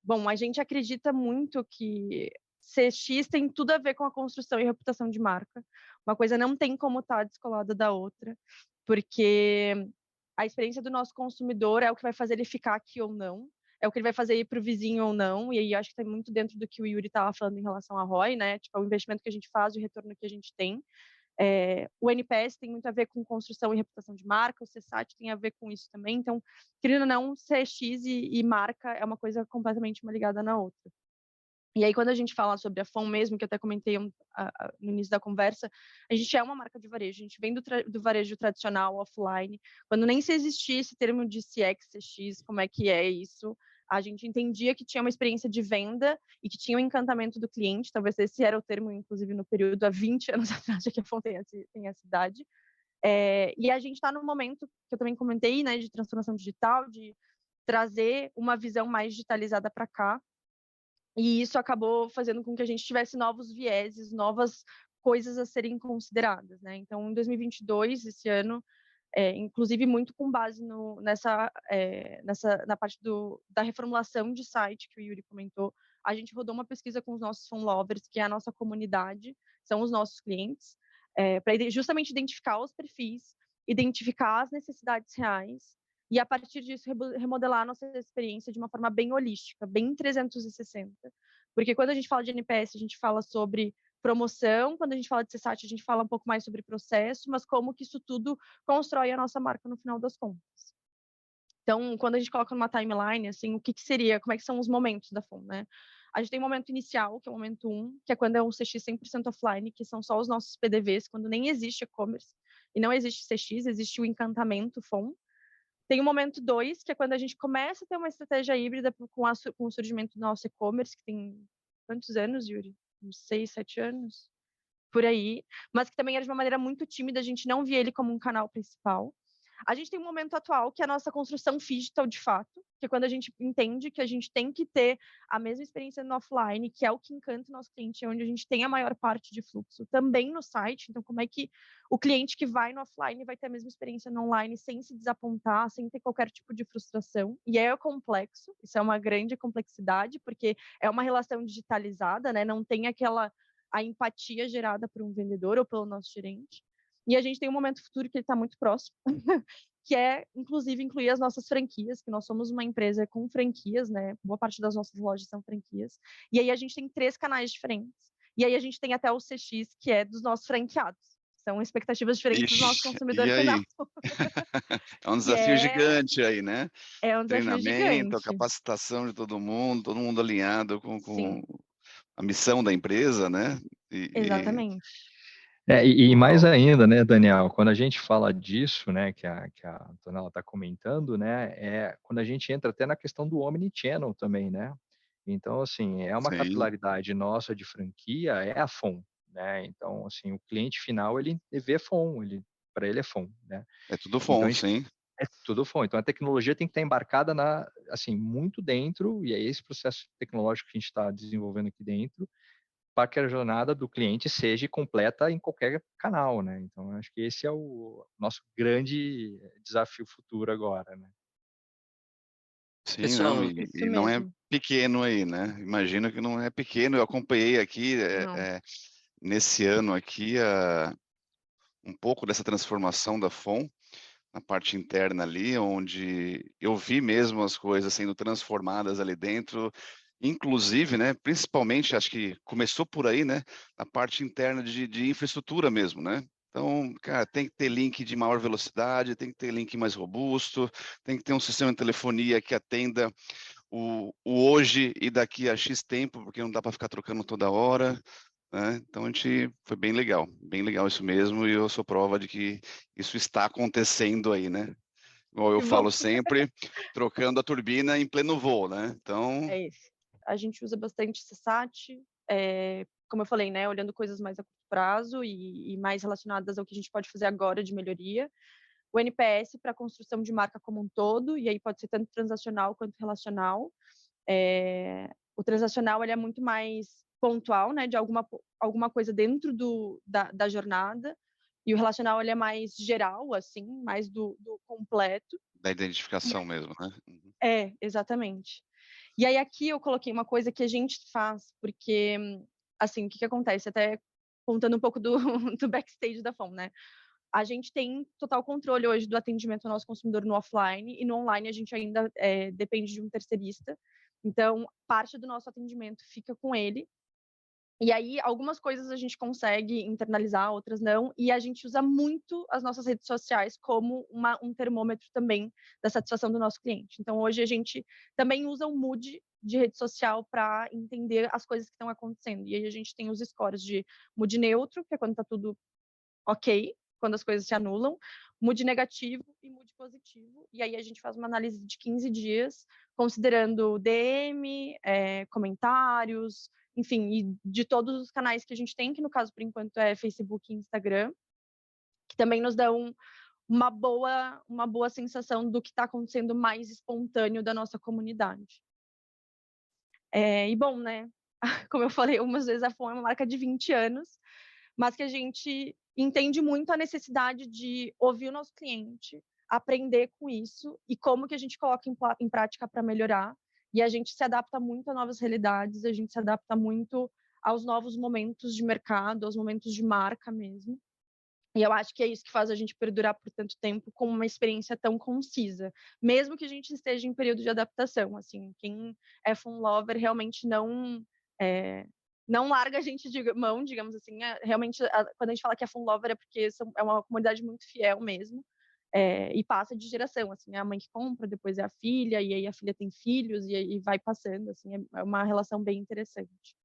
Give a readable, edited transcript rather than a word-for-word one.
Bom, a gente acredita muito que CX tem tudo a ver com a construção e reputação de marca. Uma coisa não tem como estar descolada da outra, porque a experiência do nosso consumidor é o que vai fazer ele ficar aqui ou não, é o que ele vai fazer ir para o vizinho ou não, e aí acho que está muito dentro do que o Yuri estava falando em relação à ROI, né? Tipo, é o investimento que a gente faz, o retorno que a gente tem. O NPS tem muito a ver com construção e reputação de marca, o CSAT tem a ver com isso também. Então, querendo ou não, CX e marca é uma coisa completamente uma ligada na outra. E aí, quando a gente fala sobre a FOM mesmo, que eu até comentei no início da conversa, a gente é uma marca de varejo, a gente vem do varejo tradicional, offline, quando nem se existia esse termo de CX, CX, como é que é isso, a gente entendia que tinha uma experiência de venda e que tinha o encantamento do cliente, talvez esse era o termo, inclusive, no período há 20 anos atrás, já que a FOM tem essa idade. E a gente está num momento, que eu também comentei, né, de transformação digital, de trazer uma visão mais digitalizada para cá, e isso acabou fazendo com que a gente tivesse novos vieses, novas coisas a serem consideradas, né? Então, em 2022, esse ano, inclusive muito com base na parte da reformulação de site que o Yuri comentou, a gente rodou uma pesquisa com os nossos phone lovers, que é a nossa comunidade, são os nossos clientes, para justamente identificar os perfis, identificar as necessidades reais e, a partir disso, remodelar a nossa experiência de uma forma bem holística, bem 360. Porque quando a gente fala de NPS, a gente fala sobre promoção, quando a gente fala de CSAT, a gente fala um pouco mais sobre processo, mas como que isso tudo constrói a nossa marca no final das contas. Então, quando a gente coloca numa timeline, assim, o que seria, como é que são os momentos da FOM, né? A gente tem o momento inicial, que é o momento 1, que é quando é um CX 100% offline, que são só os nossos PDVs, quando nem existe e-commerce, e não existe CX, existe o encantamento FOM. Tem o momento 2, que é quando a gente começa a ter uma estratégia híbrida com o surgimento do nosso e-commerce, que tem quantos anos, Yuri? Uns 6, 7 anos? Por aí. Mas que também era de uma maneira muito tímida, a gente não via ele como um canal principal. A gente tem um momento atual, que é a nossa construção digital de fato, que é quando a gente entende que a gente tem que ter a mesma experiência no offline, que é o que encanta o nosso cliente, onde a gente tem a maior parte de fluxo, também no site. Então, como é que o cliente que vai no offline vai ter a mesma experiência no online, sem se desapontar, sem ter qualquer tipo de frustração? E é complexo, isso é uma grande complexidade, porque é uma relação digitalizada, né? Não tem a empatia gerada por um vendedor ou pelo nosso gerente. E a gente tem um momento futuro que ele está muito próximo, que é, inclusive, incluir as nossas franquias, que nós somos uma empresa com franquias, né? Boa parte das nossas lojas são franquias. E aí a gente tem 3 canais diferentes. E aí a gente tem até o CX, que é dos nossos franqueados. São expectativas diferentes do nosso Ixi, e consumidor final. aí? É um Que desafio gigante aí, né? é um desafio Treinamento, a gigante. capacitação de todo mundo alinhado com Sim, a missão da empresa, né? E, exatamente. E mais uau, ainda, né, Daniel, quando a gente fala disso, né, que a Antonella está comentando, né, é quando a gente entra até na questão do omnichannel também, né? Então, assim, é uma sim, capilaridade nossa de franquia, é a FOM, né? Então, assim, o cliente final, ele vê FOM, para ele é FOM, né? é tudo Então, bom, sim. é tudo FOM. Então, a tecnologia tem que estar embarcada assim, muito dentro, e é esse processo tecnológico que a gente está desenvolvendo aqui dentro, para que a jornada do cliente seja completa em qualquer canal, né? Então, acho que esse é o nosso grande desafio futuro agora, né? Sim, não, Pessoal, isso e não é mesmo. pequeno aí, né? Imagino que não é pequeno. Eu acompanhei aqui, Não. nesse ano aqui, um pouco dessa transformação da FOM, na parte interna ali, onde eu vi mesmo as coisas sendo transformadas ali dentro, inclusive, né, principalmente, acho que começou por aí, né, a parte interna de infraestrutura mesmo, né. Então, cara, tem que ter link de maior velocidade, tem que ter link mais robusto, tem que ter um sistema de telefonia que atenda o hoje e daqui a X tempo, porque não dá para ficar trocando toda hora, né. Então a gente foi bem legal isso mesmo, e eu sou prova de que isso está acontecendo aí, né. Igual eu Que bom. falo sempre, trocando a turbina em pleno voo, né. Então, É isso. A gente usa bastante CSAT, como eu falei, né, olhando coisas mais a curto prazo e mais relacionadas ao que a gente pode fazer agora de melhoria. O NPS para a construção de marca como um todo, e aí pode ser tanto transacional quanto relacional. O transacional ele é muito mais pontual, né, de alguma coisa dentro da jornada, e o relacional ele é mais geral, assim, mais do completo. da identificação mesmo, né. Uhum. Exatamente. E aí aqui eu coloquei uma coisa que a gente faz, porque, assim, o que acontece? Até contando um pouco do, do backstage da FON, né? A gente tem total controle hoje do atendimento ao nosso consumidor no offline, e no online a gente ainda depende de um terceirista. Então, parte do nosso atendimento fica com ele. E aí, algumas coisas a gente consegue internalizar, outras não. E a gente usa muito as nossas redes sociais como um termômetro também da satisfação do nosso cliente. Então, hoje a gente também usa o mood de rede social para entender as coisas que estão acontecendo. E aí a gente tem os scores de mood neutro, que é quando está tudo ok, quando as coisas se anulam, mood negativo e mood positivo. E aí a gente faz uma análise de 15 dias, considerando DM, comentários, enfim, e de todos os canais que a gente tem, que no caso, por enquanto, é Facebook e Instagram, que também nos dão uma boa sensação do que está acontecendo mais espontâneo da nossa comunidade. E bom, né, como eu falei algumas vezes, a FON é uma marca de 20 anos, mas que a gente entende muito a necessidade de ouvir o nosso cliente, aprender com isso e como que a gente coloca em prática para melhorar. E a gente se adapta muito a novas realidades, a gente se adapta muito aos novos momentos de mercado, aos momentos de marca mesmo. E eu acho que é isso que faz a gente perdurar por tanto tempo com uma experiência tão concisa, mesmo que a gente esteja em período de adaptação. Assim, quem é fun lover realmente não larga a gente de mão, digamos assim. Realmente, quando a gente fala que é fun lover é porque é uma comunidade muito fiel mesmo. E passa de geração, assim, é a mãe que compra, depois é a filha, e aí a filha tem filhos, e aí vai passando, assim, é uma relação bem interessante.